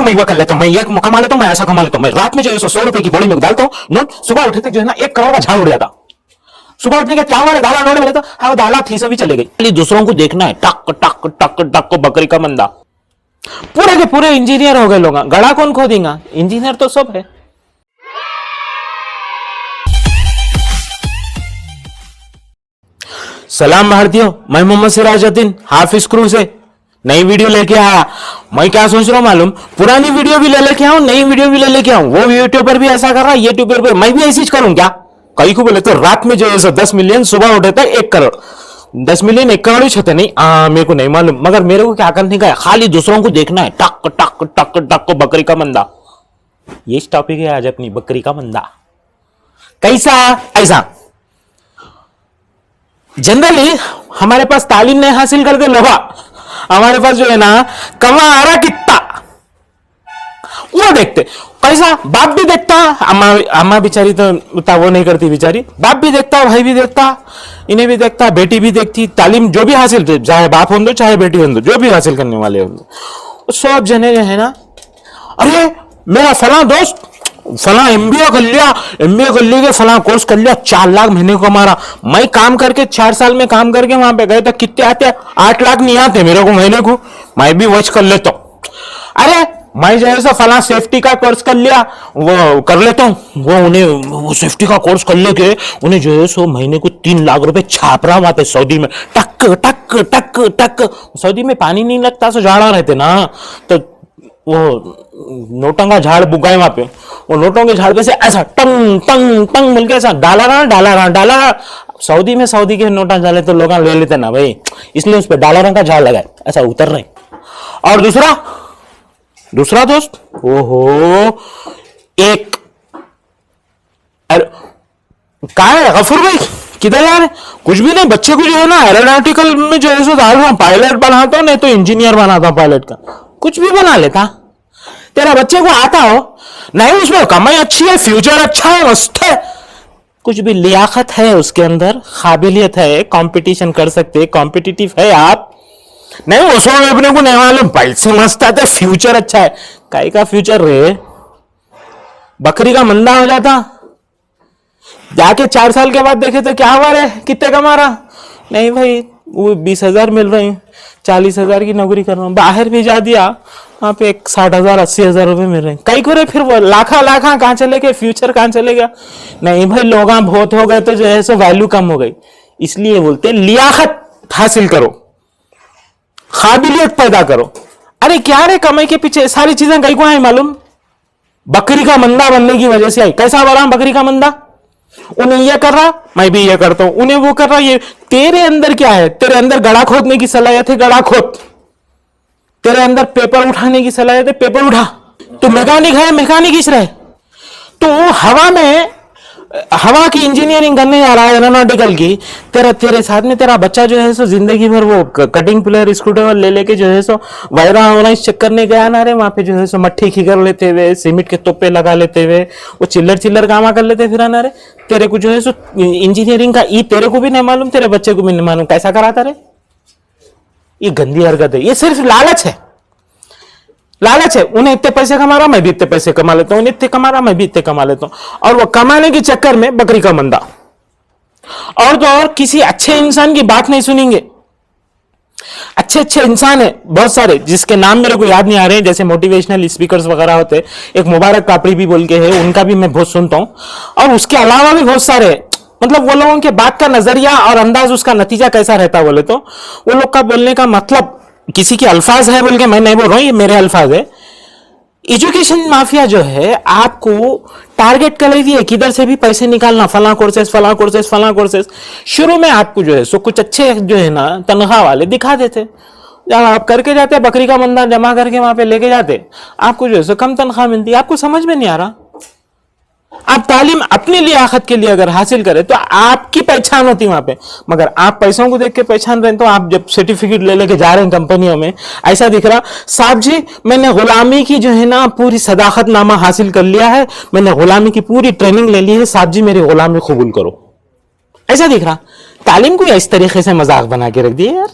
मैं वो कर लेता हूँ, मैं ये कमा लेता हूँ, मैं ऐसा कमा लेता हूँ, मैं रात में जो है 100 रुपए की बॉडी में डालता हूँ नोट, सुबह उठे तक जो है ना 1 करोड़ का झाड़ उड़ जाता। सुबह उठने के क्या हुआ, दाला नोट मिले तो हाँ वो दाला थी सभी चले गई। दूसरों को देखना है, टक टक टक टक बकरी का मंदा। पूरे के पूरे इंजीनियर हो गए लोग, गड़ा कौन खोदेगा, इंजीनियर तो सब है। सलाम भारतीयों, मैं मोहम्मद सिराजुद्दीन हाफिज क्रू से नई वीडियो लेके आया। मैं क्या सोच रहा हूँ मालूम, पुरानी वीडियो भी ले लेके आऊं, नई वीडियो भी ले लेके आऊं। वो यूट्यूबर भी ऐसा कर रहा है, यूट्यूबर पर मैं भी ऐसी करूं क्या? कई को बोले तो रात में जो है 10 मिलियन, सुबह उठे तक 1 करोड़। 10 मिलियन 1 करोड़ ही छते नहीं, मेरे को नहीं मालूम, मगर मेरे को क्या करने का है, खाली दूसरों को देखना है, टक टक टक टक बकरी का मंदा। ये टॉपिक है आज अपनी, बकरी का मंदा। कैसा ऐसा जनरली हमारे पास तालीम नहीं हासिल करते लोग, हमारे पास जो है ना कमा आ रहा कितना वो देखते। कैसा बाप भी देखता, अम्मा बेचारी तो उतना वो नहीं करती बेचारी, बाप भी देखता, भाई भी देखता, इन्हें भी देखता, बेटी भी देखती। तालीम जो भी हासिल, चाहे बाप हो दो चाहे बेटी हो दो, जो भी हासिल करने वाले हो दो, सब जने जो है ना, अरे मेरा फला दोस्त फला एमबीए कर लिया, एमबीए कर लिया, फला कोर्स कर लिया, 4 लाख महीने को हमारा। मैं काम करके 4 साल में काम करके वहां पे गए तो कितने आते, 8 लाख नहीं आते मेरे को महीने को, मैं भी वॉच कर लेता हूं। अरे मैं जो है फला सेफ्टी का कोर्स कर लिया, वो कर लेता हूँ, वो सेफ्टी का कोर्स कर लेके उन्हें जो है सो महीने को 3 लाख रुपए छाप रहा वहां पे सऊदी में, टक टक टक टक। सऊदी में पानी नहीं लगता, सो झाड़ा रहते ना, तो वो नोटों का झाड़ बुगाए वहां पे, वो नोटों के झाड़ पे से ऐसा टंग टंग टंग मिल के ऐसा डाला रहा। सऊदी में सऊदी के नोटा डाले तो लोग ले लेते ना भाई, इसलिए उस पर $1 का झाड़ लगाए, ऐसा उतर रहे। और दूसरा दोस्त, ओहो एक, अरे कहा है गफूर भाई, किधर जा रहे? कुछ भी नहीं, बच्चे को जो है ना एरोनॉटिकल में जो है सो डाल रहा हूं, पायलट बनाता हूं, नहीं तो इंजीनियर बनाता हूं, पायलट का कुछ भी बना लेता। तेरा बच्चे को आता हो नहीं, उसमें कमाई अच्छी है, फ्यूचर अच्छा है, मस्त है, कुछ भी लियाकत है उसके अंदर, काबिलियत है, कंपटीशन कर सकते, कॉम्पिटिटिव है आप नहीं, उसमें अपने को नहीं मालूम, पैसे मस्त आते, फ्यूचर अच्छा है, काई का फ्यूचर रे, बकरी का मंदा हो जाता। जाके 4 साल के बाद देखे तो क्या हुआ रे, कितने कमा रहा? नहीं भाई वो 20,000 मिल रही, 40,000 की नौकरी कर रहा हूँ, बाहर भी जा दिया, वहां पे 60,000 80,000 रुपए मिल रहे हैं, कई करे फिर वो लाखा कहाँ चले गए, फ्यूचर कहाँ चले गया? नहीं भाई लोग बहुत हो गए तो जो है सो वैल्यू कम हो गई, इसलिए बोलते लियाकत हासिल करो, काबिलियत पैदा करो। अरे क्या रे, कमाई के पीछे सारी चीजें कई को आई मालूम, बकरी का मंदा बनने की वजह से आई। कैसा बना बकरी का मंदा? उन्हें ये कर रहा, मैं भी ये करता हूं, उन्हें वो कर रहा, ये तेरे अंदर क्या है? तेरे अंदर गड़ा खोदने की सलाहियत है, गड़ा खोद। तेरे अंदर पेपर उठाने की सलाहियत है, पेपर उठा। तो मैकेनिक है, मैकेनिक इस रहे। तो हवा में, हवा की इंजीनियरिंग करने जा रहा है, एरोनॉटिकल की, तेरे साथ में तेरा बच्चा जो है सो जिंदगी भर वो कटिंग प्लेयर स्क्रूड्राइवर ले लेके जो है सो वायरा होना चेक करने गया ना रे, वहां पे जो है सो मट्टी खिगर लेते हुए, सीमेंट के तोपे लगा लेते हुए, वो चिल्लर काम कर लेते फिर ना रे। तेरे को जो है सो इंजीनियरिंग का ई तेरे को भी नहीं मालूम, तेरे बच्चे को भी नहीं मालूम, कैसा कराता रे? ये गंदी हरकत है, ये सिर्फ लालच है, लालच है। उन्हें इतने पैसे कमा रहा, मैं भी इतने पैसे कमा लेता हूं, उन्हें इतने कमा रहा, मैं भी इतने कमा लेता हूं, और वो कमाने के चक्कर में बकरी का मंदा। और तो और किसी अच्छे इंसान की बात नहीं सुनेंगे। अच्छे इंसान है बहुत सारे, जिसके नाम मेरे को याद नहीं आ रहे, जैसे मोटिवेशनल स्पीकर्स वगैरह होते, एक मुबारक कापड़ी भी बोल के है, उनका भी मैं बहुत सुनता हूं, और उसके अलावा भी बहुत सारे, मतलब वो लोगों के बात का नजरिया और अंदाज, उसका नतीजा कैसा रहता बोले तो, वो लोग का बोलने का मतलब, किसी के अल्फाज है बोल के मैं नहीं बोल रहा हूं, ये मेरे अल्फाज है। एजुकेशन माफिया जो है आपको टारगेट कर लेती है, किधर से भी पैसे निकालना, फला कोर्सेस। शुरू में आपको जो है सो कुछ अच्छे जो है ना तनख्वाह वाले दिखा देते, जब आप करके जाते बकरी का मंदा जमा करके वहां पे लेके जाते, आपको जो है सो कम तनख्वाह मिलती, आपको समझ में नहीं आ रहा। आप तालीम अपने लियाकत के लिए अगर हासिल करें तो आपकी पहचान होती वहां पे, मगर आप पैसों को देख के पहचान रहे हैं, तो आप जब सर्टिफिकेट ले लेके जा रहे हैं कंपनियों में, ऐसा दिख रहा, साहब जी मैंने गुलामी की जो है ना पूरी सदाकत नामा हासिल कर लिया है, मैंने गुलामी की पूरी ट्रेनिंग ले ली है, साहब जी मेरी गुलामी कबूल करो, ऐसा दिख रहा। तालीम को इस तरीके से मजाक बना के रख दिया यार।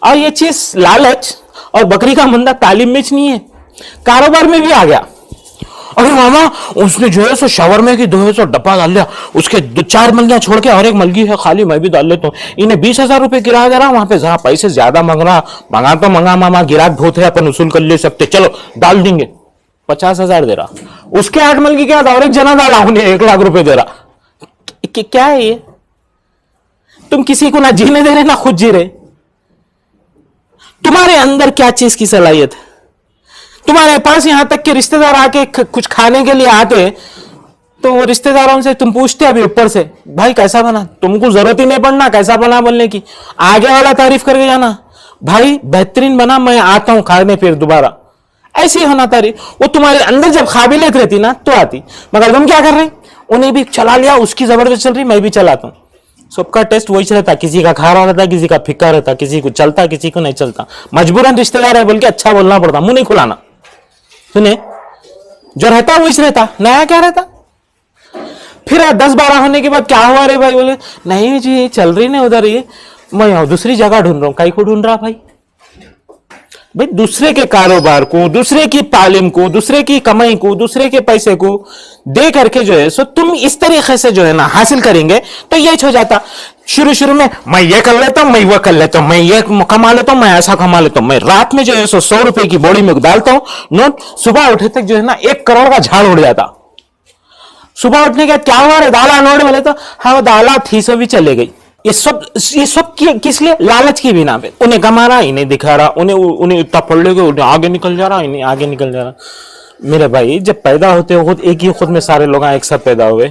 और ये चीज लालच और बकरी का मंदा तालीम में नहीं है, कारोबार में भी आ गया। अरे मामा, उसने जो है सो शावर में की 200 डब्बा डाल लिया, उसके 4 मलगियां छोड़ के और एक मलगी है खाली, मैं भी डाल लेता हूँ। इन्हें 20,000 रुपए किराया दे रहा, वहां पे जरा पैसे ज्यादा मांग रहा। मंगा तो मंगा मामा, गिराक बहुत है, अपन वसूल कर ले सकते, चलो डाल देंगे। 50,000 दे रहा, उसके 8 मलगी के बाद और एक जना डाला, उन्हें 1 लाख रुपए दे रहा। क्या है ये? तुम किसी को ना जीने दे रहे ना खुद जी रहे। तुम्हारे अंदर क्या चीज की सलाहियत है? तुम्हारे पास यहां तक के रिश्तेदार आके कुछ खाने के लिए आते, तो वो रिश्तेदारों से तुम पूछते अभी ऊपर से, भाई कैसा बना? तुमको जरूरत ही नहीं पड़ना कैसा बना बोलने की, आगे वाला तारीफ करके जाना, भाई बेहतरीन बना, मैं आता हूं खाने फिर दोबारा। ऐसे होना तारीफ। वो तुम्हारे अंदर जब काबिलियत रहती ना तो आती। मगर तुम क्या कर रहे? उन्हें भी चला लिया, उसकी जबरदस्त चल रही, मैं भी चलाता हूं। सबका टेस्ट वही रहता, किसी का खारा रहता, किसी का फिक्का रहता, किसी को चलता, किसी को नहीं चलता। मजबूरन रिश्तेदार है बोल के अच्छा बोलना पड़ता, मुंह नहीं खुलाना। सुने, जो रहता वही रहता, नया क्या रहता। फिर 10-12 होने के बाद क्या हुआ रे भाई? बोले नहीं जी चल रही नहीं उधर, ये मैं दूसरी जगह ढूंढ रहा हूं। कहीं को ढूंढ रहा भाई? भाई दूसरे के कारोबार को, दूसरे की तालीम को, दूसरे की कमाई को, दूसरे के पैसे को दे करके जो है सो तुम इस तरीके से जो है ना हासिल करेंगे तो यही हो जाता। शुरू शुरू में मैं ये कर लेता हूं, मैं वो कर लेता हूं, मैं ये कमा लेता हूं, मैं ऐसा कमा लेता हूं, मैं रात में जो है सो 100 रुपए की बोरी में डालता हूं नोट, सुबह उठे तक जो है ना 1 करोड़ का झाड़ उड़ जाता। सुबह उठने के बाद क्या हुआ रे, दाला नोट बोले तो हाँ दाला थी, सो भी चले गई। ये सब किस लिए? लालच की बिना पे। उन्हें कमा रहा, इन्हें दिखा रहा, उन्हें इतना पढ़ लेगे, उन्हें आगे निकल जा रहा, इन्हें आगे निकल जा रहा। मेरे भाई जब पैदा होते हो खुद एक ही खुद में सारे लोग एक साथ पैदा हुए,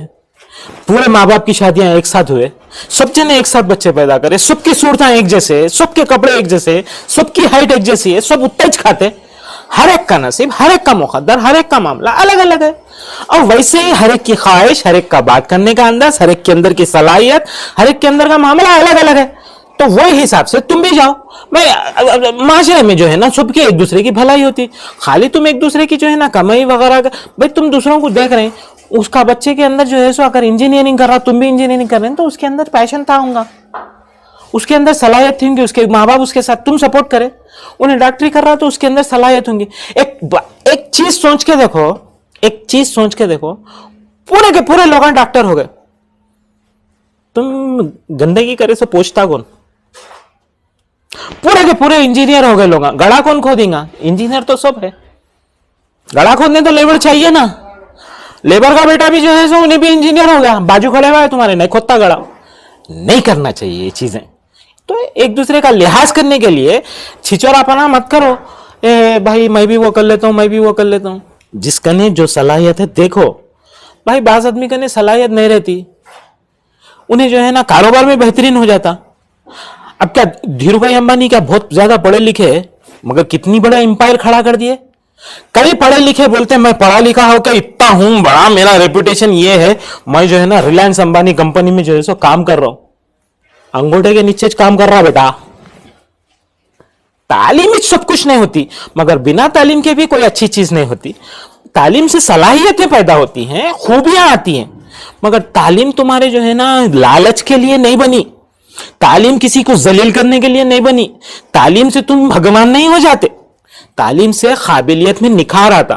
पूरे माँ बाप की शादियां एक साथ हुए, सब जने एक साथ बच्चे पैदा करे, सबकी सूरतें एक जैसे, सबके कपड़े एक जैसे, सबकी हाइट एक जैसी है, सब उतना ही खाते। हर एक का नसीब, हर एक का मुकद्दर, हर एक का मामला अलग अलग है। और वैसे ही हर एक की ख्वाहिश, हर एक का बात करने का अंदाज, हर एक के अंदर की सलाहियत, हर एक के अंदर का मामला अलग अलग है। तो वही हिसाब से तुम भी जाओ। मैं माशरे में जो है ना सबकी एक दूसरे की भलाई होती, खाली तुम एक दूसरे की जो है ना कमाई वगैरह। भाई तुम दूसरों को देख रहे हैं, उसका बच्चे के अंदर जो है सो अगर इंजीनियरिंग कर रहा, तुम भी इंजीनियरिंग कर रहे हैं, तो उसके अंदर पैशन था होगा, उसके अंदर सलाहियत थी होंगी, उसके माँ बाप उसके साथ तुम सपोर्ट करें। उन्हें डॉक्टरी कर रहा तो उसके अंदर सलाहियत होंगी। एक चीज सोच के देखो, एक चीज सोच के देखो, पूरे के पूरे लोग डॉक्टर हो गए, तुम गंदगी करे सो पूछता कौन? पूरे के पूरे इंजीनियर हो गए लोग, गड़ा कौन खोदेगा? इंजीनियर तो सब है, गड़ा खोदने तो लेबर चाहिए ना। लेबर का बेटा भी जो है सो उन्हें भी इंजीनियर हो गया, बाजू खड़े हुआ है तुम्हारे, नहीं खोदता गड़ा। नहीं करना चाहिए ये चीजें। तो एक दूसरे का लिहाज करने के लिए छिचोरापना मत करो। भाई मैं भी वो कर लेता हूं, मैं भी वो कर लेता हूं। जिसका ने जो सलाहियत है देखो भाई, बाज आदमी का ने सलाहियत नहीं रहती, उन्हें जो है ना कारोबार में बेहतरीन हो जाता। अब क्या धीरू भाई अंबानी क्या बहुत ज्यादा पढ़े लिखे है, मगर कितनी बड़ा एम्पायर खड़ा कर दिए। कई पढ़े लिखे बोलते हैं मैं पढ़ा लिखा होकर इतना हूं बड़ा, मेरा रेपुटेशन ये है, मैं जो है ना रिलायंस अंबानी कंपनी में जो है सो काम कर रहा हूं। अंगूठे के नीचे काम कर रहा बेटा। तालीम सब कुछ नहीं होती, मगर बिना तालीम के भी कोई अच्छी चीज नहीं होती। तालीम से सलाहियतें पैदा होती हैं, खूबियां आती हैं, मगर तालीम तुम्हारे जो है ना लालच के लिए नहीं बनी, तालीम किसी को जलील करने के लिए नहीं बनी, तालीम से तुम भगवान नहीं हो जाते, तालीम से काबिलियत में निखार आता।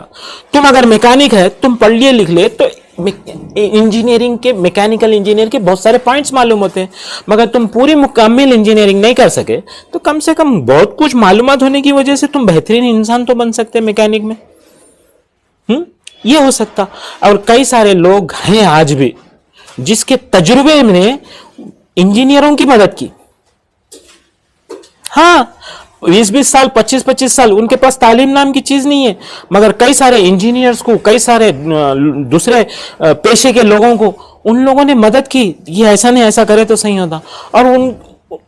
तुम अगर मैकेनिक है, तुम पढ़ लिए लिख ले तो इंजीनियरिंग के, मैकेनिकल इंजीनियर के बहुत सारे पॉइंट्स मालूम होते हैं, मगर तुम पूरी मुकम्मल इंजीनियरिंग नहीं कर सके तो कम से कम बहुत कुछ मालूमात होने की वजह से तुम बेहतरीन इंसान तो बन सकते मैकेनिक में। ये हो सकता। और कई सारे लोग हैं आज भी जिसके तजुर्बे ने इंजीनियरों की मदद की। हाँ, 20-20 साल, 25-25 साल, उनके पास तालीम नाम की चीज नहीं है, मगर कई सारे इंजीनियर्स को, कई सारे दूसरे पेशे के लोगों को उन लोगों ने मदद की, ये ऐसा नहीं ऐसा करे तो सही होता। और उन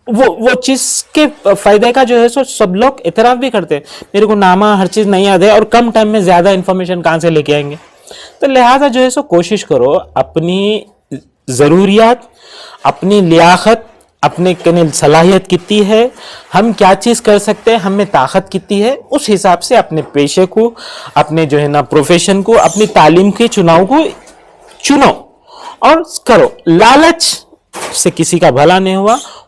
वो चीज के फायदे का जो है सो सब लोग इतराफ भी करते हैं। मेरे को नामा हर चीज नहीं याद है और कम टाइम में ज्यादा इंफॉर्मेशन कहां से लेके आएंगे, तो लिहाजा जो है सो कोशिश करो अपनी जरूरियात, अपनी लियाकत, अपने कने सलाहियत कितनी है, हम क्या चीज कर सकते हैं, हमें ताकत कितनी है, उस हिसाब से अपने पेशे को, अपने जो है ना प्रोफेशन को, अपनी तालीम के चुनाव को चुनो और करो। लालच से किसी का भला नहीं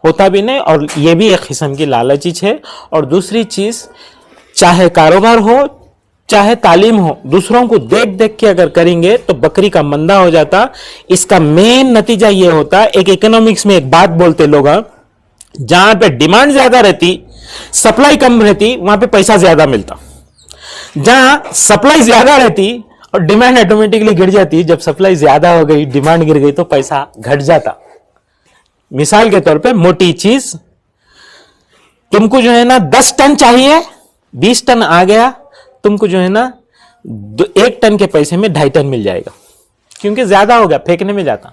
होता भी नहीं, और ये भी एक किस्म की लालच है। और दूसरी चीज, चाहे कारोबार हो, चाहे तालीम हो, दूसरों को देख देख के अगर करेंगे तो बकरी का मंदा हो जाता। इसका मेन नतीजा ये होता, एक इकोनॉमिक्स में एक बात बोलते लोग, जहां पे डिमांड ज्यादा रहती, सप्लाई कम रहती, वहां पे पैसा ज्यादा मिलता। जहां सप्लाई ज्यादा रहती और डिमांड ऑटोमेटिकली गिर जाती, जब सप्लाई ज्यादा हो गई, डिमांड गिर गई, तो पैसा घट जाता। मिसाल के तौर पे मोटी चीज, तुमको जो है ना 10 टन चाहिए, 20 टन आ गया, तुमको जो है ना 1 टन के पैसे में 2.5 टन मिल जाएगा, क्योंकि ज्यादा हो गया, फेंकने में जाता।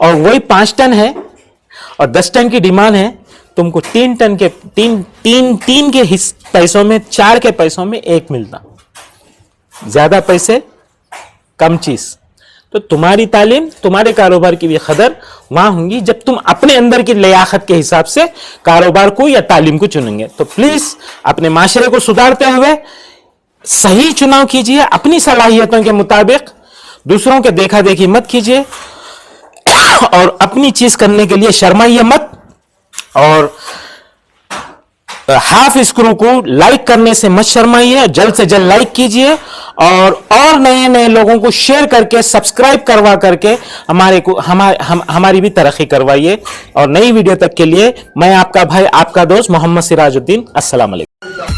और वही 5 टन है और 10 टन की डिमांड है, तुमको 3 टन के तीन के पैसों में, 4 के पैसों में 1 मिलता। ज्यादा पैसे कम चीज। तो तुम्हारी तालीम, तुम्हारे कारोबार की भी कदर वहां होंगी जब तुम अपने अंदर की लियाकत के हिसाब से कारोबार को या तालीम को चुनेंगे। तो प्लीज अपने माशरे को सुधारते हुए सही चुनाव कीजिए, अपनी सलाहियतों के मुताबिक, दूसरों के देखा देखी मत कीजिए और अपनी चीज करने के लिए शर्माइए मत। और हाफ स्क्रू को लाइक करने से मत शर्माइए, जल्द से जल्द लाइक कीजिए और नए नए लोगों को शेयर करके, सब्सक्राइब करवा करके हमारी भी तरक्की करवाइए। और नई वीडियो तक के लिए मैं आपका भाई, आपका दोस्त मोहम्मद सिराजुद्दीन। अस्सलाम वालेकुम।